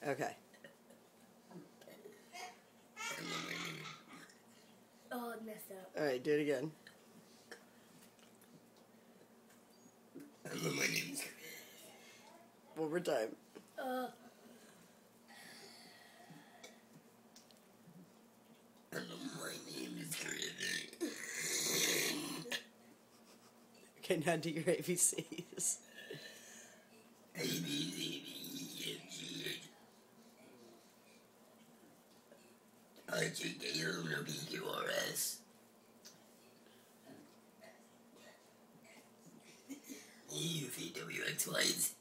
Okay. Oh, it messed up. Alright, do it again. Hello, my name is... One more time. Hello, my name is Griffin. Okay, now do your ABCs. A, B, C, D, E, F, G, H. I, J, K, L, M, N, O, P, Q, R, S. U, V, W, X, Y, Z.